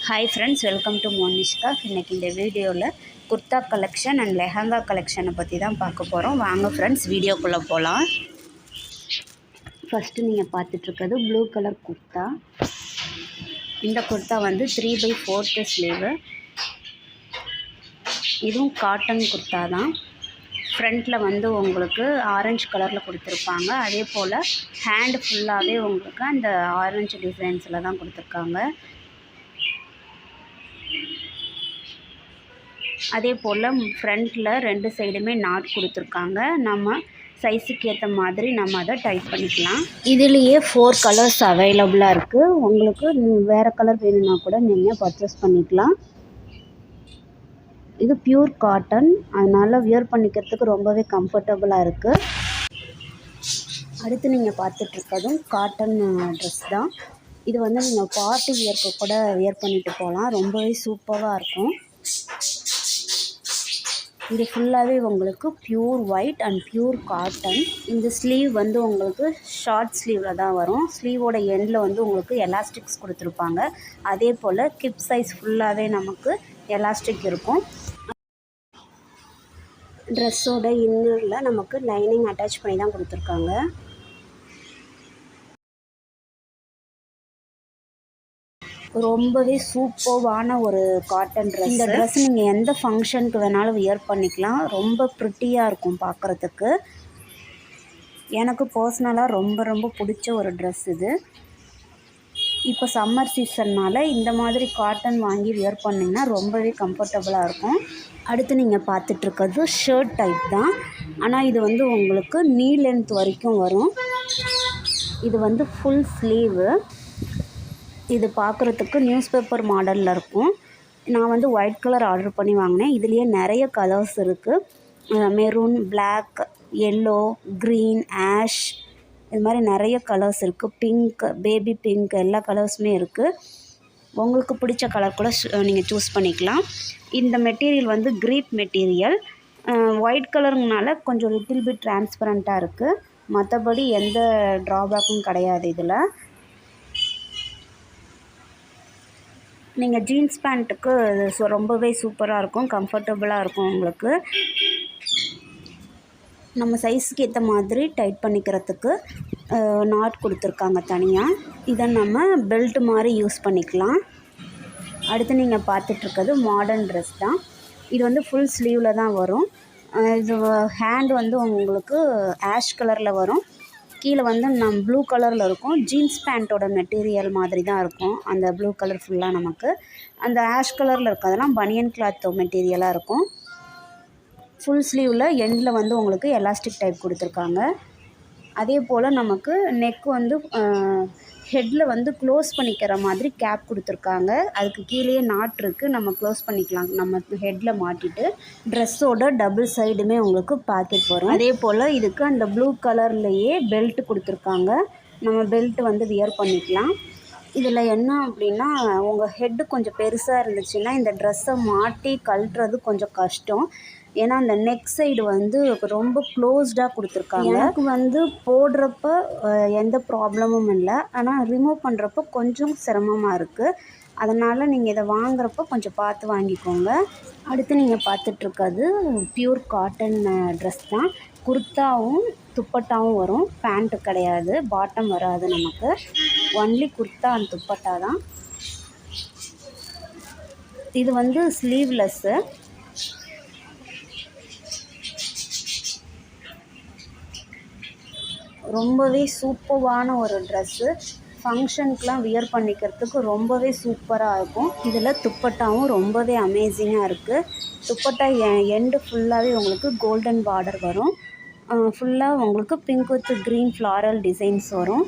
Hi friends, welcome to Mohnish. இன்னைக்கு இந்த வீடியோவில் குர்தா கலெக்ஷன் அண்ட் லெஹங்கா கலெக்ஷனை பற்றி தான் பார்க்க போகிறோம். வாங்க ஃப்ரெண்ட்ஸ் வீடியோக்குள்ளே போகலாம். ஃபஸ்ட்டு நீங்கள் பார்த்துட்ருக்கிறது ப்ளூ கலர் குர்தா. இந்த குர்தா வந்து 3/4 ஸ்லீவு. இதுவும் காட்டன் குர்தா தான். ஃப்ரண்ட்டில் வந்து உங்களுக்கு ஆரஞ்சு கலரில் கொடுத்துருப்பாங்க. அதே போல் ஹேண்டு ஃபுல்லாகவே உங்களுக்கு அந்த ஆரஞ்சு டிசைன்ஸில் தான் கொடுத்துருக்காங்க. அதே போல் ஃப்ரண்ட்டில் 2 சைடுமே நாட் கொடுத்துருக்காங்க. நம்ம சைஸுக்கு ஏற்ற மாதிரி நம்ம அதை டைட் பண்ணிக்கலாம். இதுலேயே 4 கலர்ஸ் அவைலபிளாக இருக்குது. உங்களுக்கு வேறு கலர் வேணும்னா கூட நீங்கள் பர்ச்சேஸ் பண்ணிக்கலாம். இது பியூர் காட்டன், அதனால் வியர் பண்ணிக்கிறதுக்கு ரொம்பவே கம்ஃபர்டபுளாக இருக்குது. அடுத்து நீங்கள் பார்த்துட்ருக்கதும் காட்டன் ட்ரெஸ் தான். இது வந்து நீங்கள் பார்ட்டி வியர்க்கு கூட வியர் பண்ணிட்டு போகலாம். ரொம்பவே சூப்பராக இருக்கும். இது ஃபுல்லாகவே உங்களுக்கு pure white and pure cotton. இந்த ஸ்லீவ் வந்து உங்களுக்கு ஷார்ட் ஸ்லீவில் தான் வரும். ஸ்லீவோட எண்டில் வந்து உங்களுக்கு எலாஸ்டிக்ஸ் கொடுத்துருப்பாங்க. அதே போல் கிப் சைஸ் ஃபுல்லாகவே நமக்கு எலாஸ்டிக் இருக்கும். ட்ரெஸ்ஸோட இன்னரில் நமக்கு லைனிங் அட்டாச் பண்ணி தான் கொடுத்துருக்காங்க. ரொம்பவே சூப்பர்வான ஒரு காட்டன் ட்ரெஸ். இந்த ட்ரெஸ் நீங்கள் எந்த ஃபங்க்ஷனுக்கு வேணாலும் வியர் பண்ணிக்கலாம். ரொம்ப ப்ரிட்டியாக இருக்கும் பார்க்குறதுக்கு. எனக்கு பர்சனலாக ரொம்ப பிடிச்ச ஒரு ட்ரெஸ் இது. இப்போ சம்மர் சீசன்னால் இந்த மாதிரி காட்டன் வாங்கி வியர் பண்ணிங்கன்னா ரொம்பவே கம்ஃபர்டபுளாக இருக்கும். அடுத்து நீங்கள் பார்த்துட்ருக்கிறது ஷர்ட் டைப் தான். ஆனால் இது வந்து உங்களுக்கு நீ லென்த் வரைக்கும் வரும். இது வந்து ஃபுல் ஸ்லீவு. இது பார்க்குறதுக்கு நியூஸ் பேப்பர் மாடலில் இருக்கும். நான் வந்து ஒயிட் கலர் ஆர்டர் பண்ணி வாங்கினேன். இதுலேயே நிறைய கலர்ஸ் இருக்குது. Maroon, black, yellow, green, ash, இது மாதிரி நிறைய கலர்ஸ் இருக்குது. பிங்க், பேபி பிங்க், எல்லா கலர்ஸுமே இருக்குது. உங்களுக்கு பிடிச்ச கலர் கூட நீங்கள் சூஸ் பண்ணிக்கலாம். இந்த மெட்டீரியல் வந்து க்ரீப் மெட்டீரியல். ஒயிட் கலருங்கனால கொஞ்சம் லிட்டில் பிட் டிரான்ஸ்பரண்ட்டாக இருக்குது. மற்றபடி எந்த ட்ராபேக்கும் கிடையாது. இதில் நீங்கள் ஜீன்ஸ் பேண்ட்டுக்கு ரொம்பவே சூப்பராக இருக்கும், கம்ஃபர்டபுளாக இருக்கும். உங்களுக்கு நம்ம சைஸுக்கு ஏற்ற மாதிரி டைட் பண்ணிக்கிறதுக்கு நாட் கொடுத்துருக்காங்க தனியாக. இதை நம்ம பெல்ட் மாதிரி யூஸ் பண்ணிக்கலாம். அடுத்து நீங்கள் பார்த்துட்ருக்கிறது மாடர்ன் ட்ரெஸ் தான். இது வந்து ஃபுல் ஸ்லீவில் தான் வரும். இது ஹேண்ட் வந்து உங்களுக்கு ஆஷ் கலரில் வரும். கீழே வந்து ப்ளூ கலரில் இருக்கும். ஜீன்ஸ் பேண்ட்டோட மெட்டீரியல் மாதிரி தான் இருக்கும். அந்த ப்ளூ கலர் ஃபுல்லாக நமக்கு அந்த ஆஷ் கலரில் இருக்கிறதெல்லாம் பனியன் கிளாத் மெட்டீரியலாக இருக்கும். ஃபுல் ஸ்லீவில் எண்டில் வந்து உங்களுக்கு எலாஸ்டிக் டைப் கொடுத்துருக்காங்க. அதே போல் நமக்கு நெக் வந்து ஹெட்டில் வந்து க்ளோஸ் பண்ணிக்கிற மாதிரி கேப் கொடுத்துருக்காங்க. அதுக்கு கீழேயே நாட் இருக்குது. நம்ம க்ளோஸ் பண்ணிக்கலாம் நம்ம ஹெட்டில் மாட்டிட்டு. ட்ரெஸ்ஸோட டபுள் சைடுமே உங்களுக்கு பாக்கெட் வரும். அதே போல் இதுக்கு அந்த ப்ளூ கலர்லேயே பெல்ட் கொடுத்துருக்காங்க. நம்ம பெல்ட் வந்து வியர் பண்ணிக்கலாம். இதில் என்ன அப்படின்னா, உங்கள் ஹெட்டு கொஞ்சம் பெருசாக இருந்துச்சுன்னா இந்த ட்ரெஸ்ஸை மாட்டி கழட்டுறது கொஞ்சம் கஷ்டம். ஏன்னா அந்த நெக் சைடு வந்து ரொம்ப க்ளோஸ்டாக கொடுத்துருக்காங்க. எனக்கு வந்து போடுறப்ப எந்த ப்ராப்ளமும் இல்லை. ஆனால் ரிமூவ் பண்ணுறப்ப கொஞ்சம் சிரமமாக இருக்குது. அதனால் நீங்கள் இதை வாங்குறப்போ கொஞ்சம் பார்த்து வாங்கிக்கோங்க. அடுத்து நீங்கள் பார்த்துட்ருக்கிறது பியூர் காட்டன் ட்ரெஸ் தான். குர்த்தாவும் துப்பட்டாவும் வரும். பேண்ட்டு கிடையாது, பாட்டம் வராது. நமக்கு ஒன்லி குர்த்தா அண்ட் துப்பட்டா தான். இது வந்து ஸ்லீவ்லெஸ்ஸு. ரொம்பவே சூப்பரான ஒரு ட்ரெஸ்ஸு. ஃபங்க்ஷனுக்கெலாம் வியர் பண்ணிக்கிறதுக்கு ரொம்பவே சூப்பராக இருக்கும். இதில் துப்பட்டாவும் ரொம்பவே அமேசிங்காக இருக்குது. துப்பட்டா எண்டு ஃபுல்லாகவே உங்களுக்கு கோல்டன் பார்டர் வரும். ஃபுல்லாக உங்களுக்கு pink with green floral designs வரும்.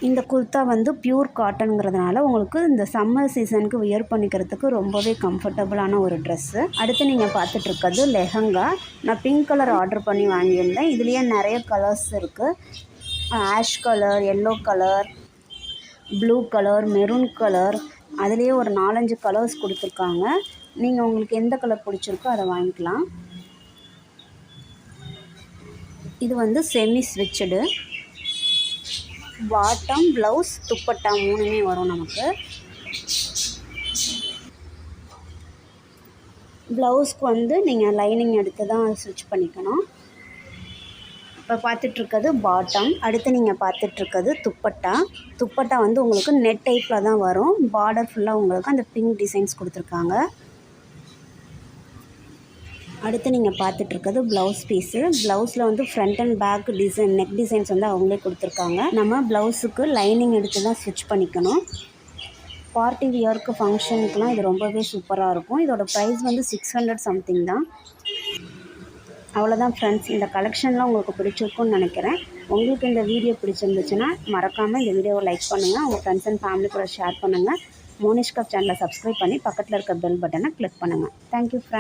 இந்த குர்த்தா வந்து பியூர் காட்டனுங்கிறதுனால உங்களுக்கு இந்த சம்மர் சீசனுக்கு வியர் பண்ணிக்கிறதுக்கு ரொம்பவே கம்ஃபர்டபுளான ஒரு ட்ரெஸ்ஸு. அடுத்து நீங்கள் பார்த்துட்ருக்கிறது லெஹங்கா. நான் பிங்க் கலர் ஆர்டர் பண்ணி வாங்கியிருந்தேன். இதுலேயே நிறைய கலர்ஸ் இருக்குது. Ash colour, yellow colour, blue colour, maroon colour, அதுலேயே ஒரு 4-5 கலர்ஸ் கொடுத்துருக்காங்க. நீங்கள் உங்களுக்கு எந்த கலர் பிடிச்சிருக்கோ அதை வாங்கிக்கலாம். இது வந்து செமி ஸ்விட்சடு. பாட்டம், ப்ளவுஸ், துப்பட்டா 3மே வரும் நமக்கு. ப்ளவுஸ்க்கு வந்து நீங்கள் லைனிங் எடுத்து தான் ஸ்டிச் பண்ணிக்கணும். இப்போ பார்த்துட்ருக்கிறது பாட்டம். அடுத்து நீங்கள் பார்த்துட்ருக்கிறது துப்பட்டா. துப்பட்டா வந்து உங்களுக்கு நெட் டைப்பில் தான் வரும். பார்டர் ஃபுல்லாக உங்களுக்கு அந்த பிங்க் டிசைன்ஸ் கொடுத்துருக்காங்க. அடுத்து நீங்கள் பார்த்துட்ருக்கிறது ப்ளவுஸ் பீஸு. ப்ளவுஸில் வந்து front and back design neck designs வந்து அவங்களே கொடுத்துருக்காங்க. நம்ம ப்ளவுஸுக்கு லைனிங் எடுத்து தான் ஸ்டிச் பண்ணிக்கணும். பார்ட்டி வியருக்கு ஃபங்க்ஷனுக்குலாம் இது ரொம்பவே சூப்பராக இருக்கும். இதோட ப்ரைஸ் வந்து 600 சம்திங் தான். அவ்வளோதான் ஃப்ரெண்ட்ஸ், இந்த கலெக்ஷன்லாம் உங்களுக்கு பிடிச்சிருக்குன்னு நினைக்கிறேன். உங்களுக்கு இந்த வீடியோ பிடிச்சிருந்துச்சுன்னா மறக்காமல் இந்த வீடியோவை லைக் பண்ணுங்கள், உங்கள் ஃப்ரெண்ட்ஸ் அண்ட் ஃபேமிலி கூட ஷேர் பண்ணுங்கள். மோனிஷ் கப் சேனலை சப்ஸ்கிரைப் பண்ணி பக்கத்தில் இருக்க பெல் பட்டனை கிளிக் பண்ணுங்கள். Thank you friends.